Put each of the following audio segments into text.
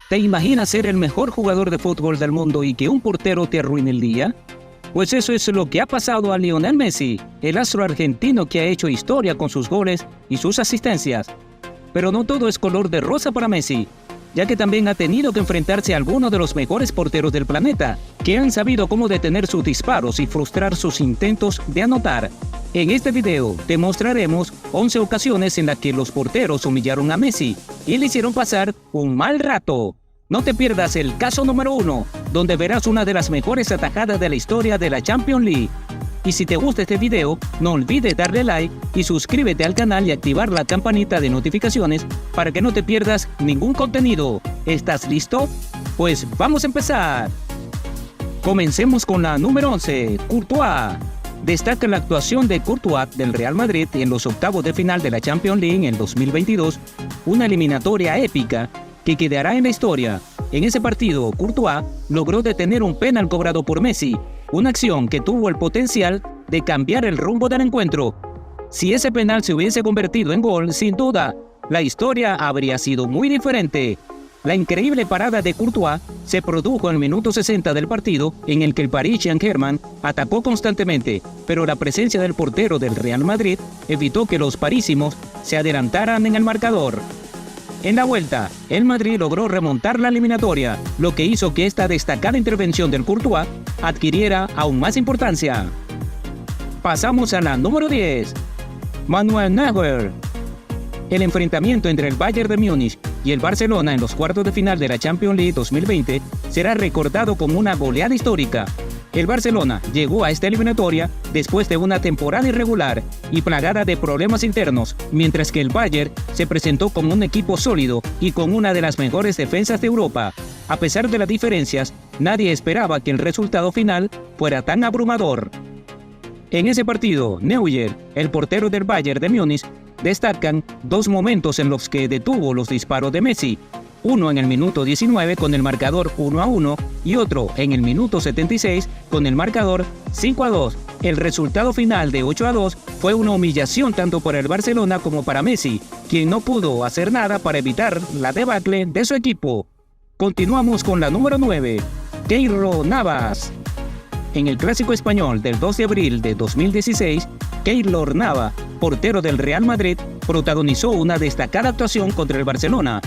¿Te imaginas ser el mejor jugador de fútbol del mundo y que un portero te arruine el día? Pues eso es lo que ha pasado a Lionel Messi, el astro argentino que ha hecho historia con sus goles y sus asistencias. Pero no todo es color de rosa para Messi, ya que también ha tenido que enfrentarse a algunos de los mejores porteros del planeta, que han sabido cómo detener sus disparos y frustrar sus intentos de anotar. En este video te mostraremos 11 ocasiones en las que los porteros humillaron a Messi y le hicieron pasar un mal rato. No te pierdas el caso número 1, donde verás una de las mejores atajadas de la historia de la Champions League. Y si te gusta este video, no olvides darle like y suscríbete al canal y activar la campanita de notificaciones para que no te pierdas ningún contenido. ¿Estás listo? Pues vamos a empezar. Comencemos con la número 11, Courtois. Destaca la actuación de Courtois del Real Madrid en los octavos de final de la Champions League en 2022, una eliminatoria épica que quedará en la historia. En ese partido, Courtois logró detener un penal cobrado por Messi, una acción que tuvo el potencial de cambiar el rumbo del encuentro. Si ese penal se hubiese convertido en gol, sin duda, la historia habría sido muy diferente. La increíble parada de Courtois se produjo en el minuto 60 del partido, en el que el Paris Saint-Germain atacó constantemente, pero la presencia del portero del Real Madrid evitó que los parísimos se adelantaran en el marcador. En la vuelta, el Madrid logró remontar la eliminatoria, lo que hizo que esta destacada intervención del Courtois adquiriera aún más importancia. Pasamos a la número 10. Manuel Neuer. El enfrentamiento entre el Bayern de Múnich y el Barcelona en los cuartos de final de la Champions League 2020 será recordado como una goleada histórica. El Barcelona llegó a esta eliminatoria después de una temporada irregular y plagada de problemas internos, mientras que el Bayern se presentó como un equipo sólido y con una de las mejores defensas de Europa. A pesar de las diferencias, nadie esperaba que el resultado final fuera tan abrumador. En ese partido, Neuer, el portero del Bayern de Múnich, destacan dos momentos en los que detuvo los disparos de Messi. Uno en el minuto 19 con el marcador 1-1 y otro en el minuto 76 con el marcador 5-2. El resultado final de 8-2 fue una humillación tanto para el Barcelona como para Messi, quien no pudo hacer nada para evitar la debacle de su equipo. Continuamos con la número 9, Keylor Navas. En el Clásico Español del 2 de abril de 2016, Keylor Navas, portero del Real Madrid, protagonizó una destacada actuación contra el Barcelona.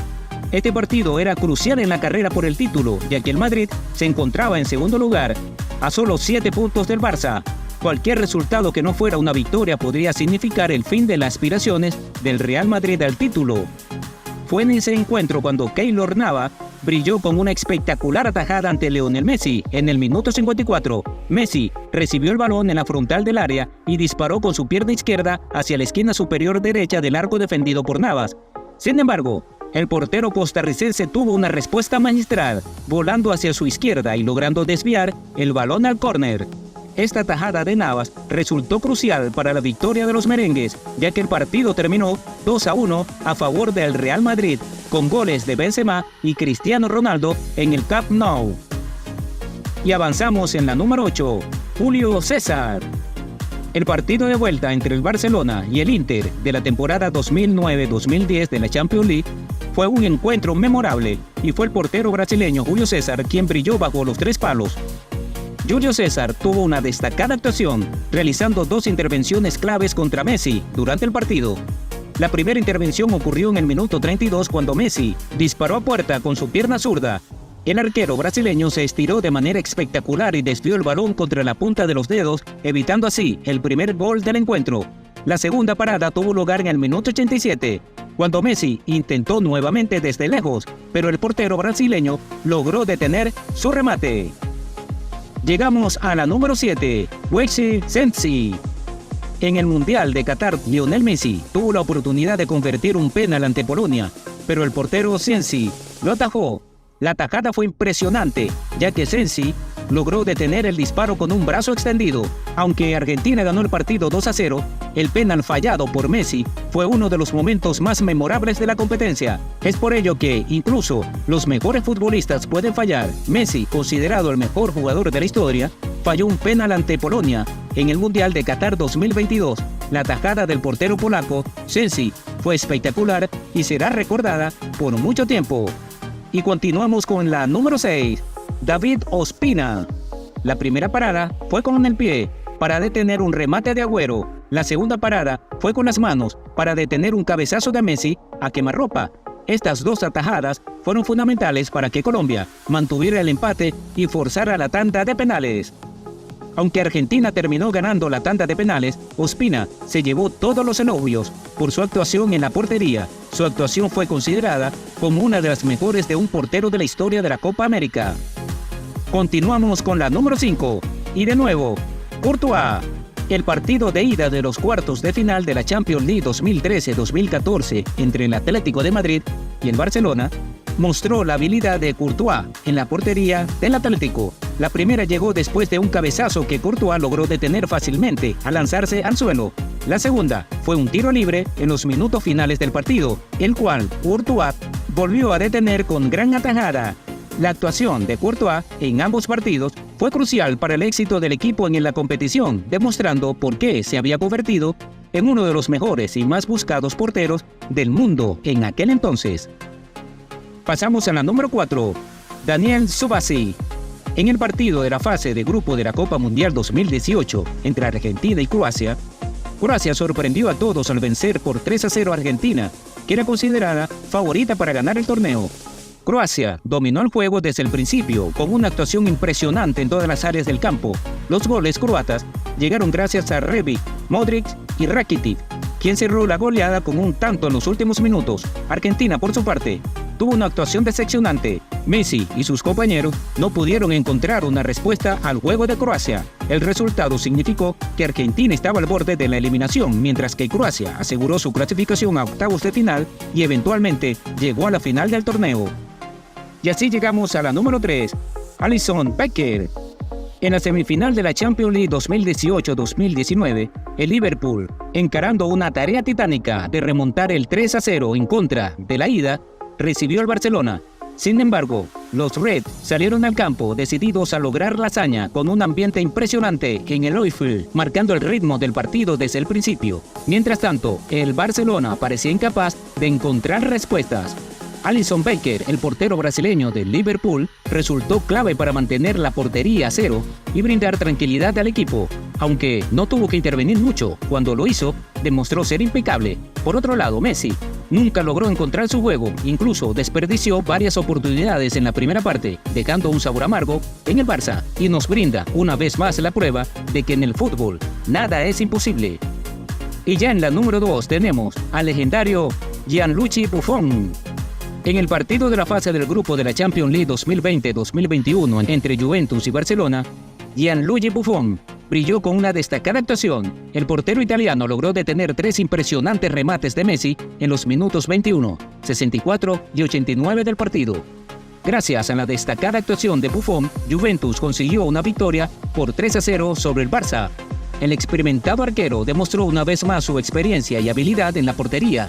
Este partido era crucial en la carrera por el título, ya que el Madrid se encontraba en segundo lugar, a solo 7 puntos del Barça. Cualquier resultado que no fuera una victoria podría significar el fin de las aspiraciones del Real Madrid al título. Fue en ese encuentro cuando Keylor Navas brilló con una espectacular atajada ante Lionel Messi en el minuto 54. Messi recibió el balón en la frontal del área y disparó con su pierna izquierda hacia la esquina superior derecha del arco defendido por Navas. Sin embargo, el portero costarricense tuvo una respuesta magistral, volando hacia su izquierda y logrando desviar el balón al córner. Esta tajada de Navas resultó crucial para la victoria de los merengues, ya que el partido terminó 2-1 a favor del Real Madrid, con goles de Benzema y Cristiano Ronaldo en el Camp Nou. Y avanzamos en la número 8, Julio César. El partido de vuelta entre el Barcelona y el Inter de la temporada 2009-2010 de la Champions League fue un encuentro memorable y fue el portero brasileño Julio César quien brilló bajo los 3 palos. Julio César tuvo una destacada actuación, realizando 2 intervenciones claves contra Messi durante el partido. La primera intervención ocurrió en el minuto 32 cuando Messi disparó a puerta con su pierna zurda. El arquero brasileño se estiró de manera espectacular y desvió el balón contra la punta de los dedos, evitando así el primer gol del encuentro. La segunda parada tuvo lugar en el minuto 87, cuando Messi intentó nuevamente desde lejos, pero el portero brasileño logró detener su remate. Llegamos a la número 7, Wayne Sensi. En el Mundial de Qatar, Lionel Messi tuvo la oportunidad de convertir un penal ante Polonia, pero el portero Sensi lo atajó. La tajada fue impresionante, ya que Sensi logró detener el disparo con un brazo extendido. Aunque Argentina ganó el partido 2-0, el penal fallado por Messi fue uno de los momentos más memorables de la competencia. Es por ello que, incluso, los mejores futbolistas pueden fallar. Messi, considerado el mejor jugador de la historia, falló un penal ante Polonia en el Mundial de Qatar 2022. La tajada del portero polaco, Sensi, fue espectacular y será recordada por mucho tiempo. Y continuamos con la número 6, David Ospina. La primera parada fue con el pie para detener un remate de Agüero. La segunda parada fue con las manos para detener un cabezazo de Messi a quemarropa. Estas dos atajadas fueron fundamentales para que Colombia mantuviera el empate y forzara la tanda de penales. Aunque Argentina terminó ganando la tanda de penales, Ospina se llevó todos los elogios por su actuación en la portería. Su actuación fue considerada como una de las mejores de un portero de la historia de la Copa América. Continuamos con la número 5, y de nuevo, Courtois. El partido de ida de los cuartos de final de la Champions League 2013-2014 entre el Atlético de Madrid y el Barcelona mostró la habilidad de Courtois en la portería del Atlético. La primera llegó después de un cabezazo que Courtois logró detener fácilmente al lanzarse al suelo. La segunda fue un tiro libre en los minutos finales del partido, el cual Courtois volvió a detener con gran atajada. La actuación de Courtois en ambos partidos fue crucial para el éxito del equipo en la competición, demostrando por qué se había convertido en uno de los mejores y más buscados porteros del mundo en aquel entonces. Pasamos a la número 4, Daniel Subasic. En el partido de la fase de grupo de la Copa Mundial 2018 entre Argentina y Croacia, Croacia sorprendió a todos al vencer por 3-0 a Argentina, que era considerada favorita para ganar el torneo. Croacia dominó el juego desde el principio, con una actuación impresionante en todas las áreas del campo. Los goles croatas llegaron gracias a Rebic, Modric y Rakitic, quien cerró la goleada con un tanto en los últimos minutos. Argentina, por su parte, tuvo una actuación decepcionante. Messi y sus compañeros no pudieron encontrar una respuesta al juego de Croacia. El resultado significó que Argentina estaba al borde de la eliminación, mientras que Croacia aseguró su clasificación a octavos de final y eventualmente llegó a la final del torneo. Y así llegamos a la número 3, Alisson Becker. En la semifinal de la Champions League 2018-2019, el Liverpool, encarando una tarea titánica de remontar el 3-0 en contra de la ida, recibió al Barcelona. Sin embargo, los Reds salieron al campo decididos a lograr la hazaña con un ambiente impresionante en el Anfield, marcando el ritmo del partido desde el principio. Mientras tanto, el Barcelona parecía incapaz de encontrar respuestas. Alisson Becker, el portero brasileño del Liverpool, resultó clave para mantener la portería a cero y brindar tranquilidad al equipo. Aunque no tuvo que intervenir mucho, cuando lo hizo, demostró ser impecable. Por otro lado, Messi nunca logró encontrar su juego, incluso desperdició varias oportunidades en la primera parte, dejando un sabor amargo en el Barça, y nos brinda una vez más la prueba de que en el fútbol nada es imposible. Y ya en la número 2 tenemos al legendario Gianluigi Buffon. En el partido de la fase del grupo de la Champions League 2020-2021 entre Juventus y Barcelona, Gianluigi Buffon brilló con una destacada actuación. El portero italiano logró detener 3 impresionantes remates de Messi en los minutos 21, 64 y 89 del partido. Gracias a la destacada actuación de Buffon, Juventus consiguió una victoria por 3-0 sobre el Barça. El experimentado arquero demostró una vez más su experiencia y habilidad en la portería,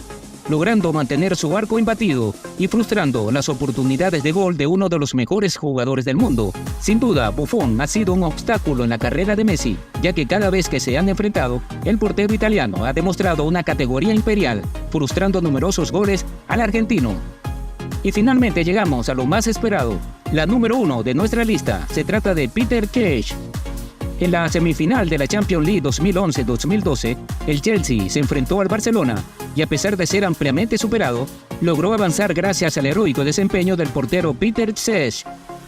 logrando mantener su arco imbatido y frustrando las oportunidades de gol de uno de los mejores jugadores del mundo. Sin duda, Buffon ha sido un obstáculo en la carrera de Messi, ya que cada vez que se han enfrentado, el portero italiano ha demostrado una categoría imperial, frustrando numerosos goles al argentino. Y finalmente llegamos a lo más esperado, la número 1 de nuestra lista. Se trata de Peter Cech. En la semifinal de la Champions League 2011-2012, el Chelsea se enfrentó al Barcelona y, a pesar de ser ampliamente superado, logró avanzar gracias al heroico desempeño del portero Peter Cech.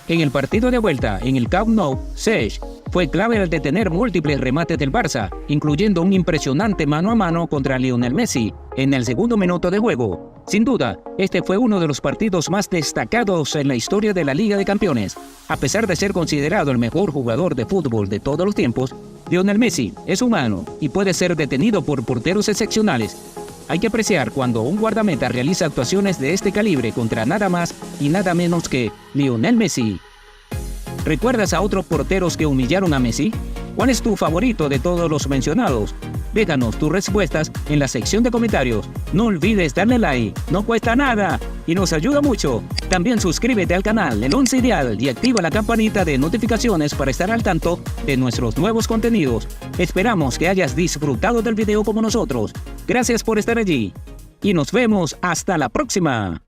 En el partido de vuelta en el Camp Nou, Cech fue clave al detener múltiples remates del Barça, incluyendo un impresionante mano a mano contra Lionel Messi en el segundo minuto de juego. Sin duda, este fue uno de los partidos más destacados en la historia de la Liga de Campeones. A pesar de ser considerado el mejor jugador de fútbol de todos los tiempos, Lionel Messi es humano y puede ser detenido por porteros excepcionales. Hay que apreciar cuando un guardameta realiza actuaciones de este calibre contra nada más y nada menos que Lionel Messi. ¿Recuerdas a otros porteros que humillaron a Messi? ¿Cuál es tu favorito de todos los mencionados? Déjanos tus respuestas en la sección de comentarios. No olvides darle like, no cuesta nada y nos ayuda mucho. También suscríbete al canal El Once Ideal y activa la campanita de notificaciones para estar al tanto de nuestros nuevos contenidos. Esperamos que hayas disfrutado del video como nosotros. Gracias por estar allí y nos vemos hasta la próxima.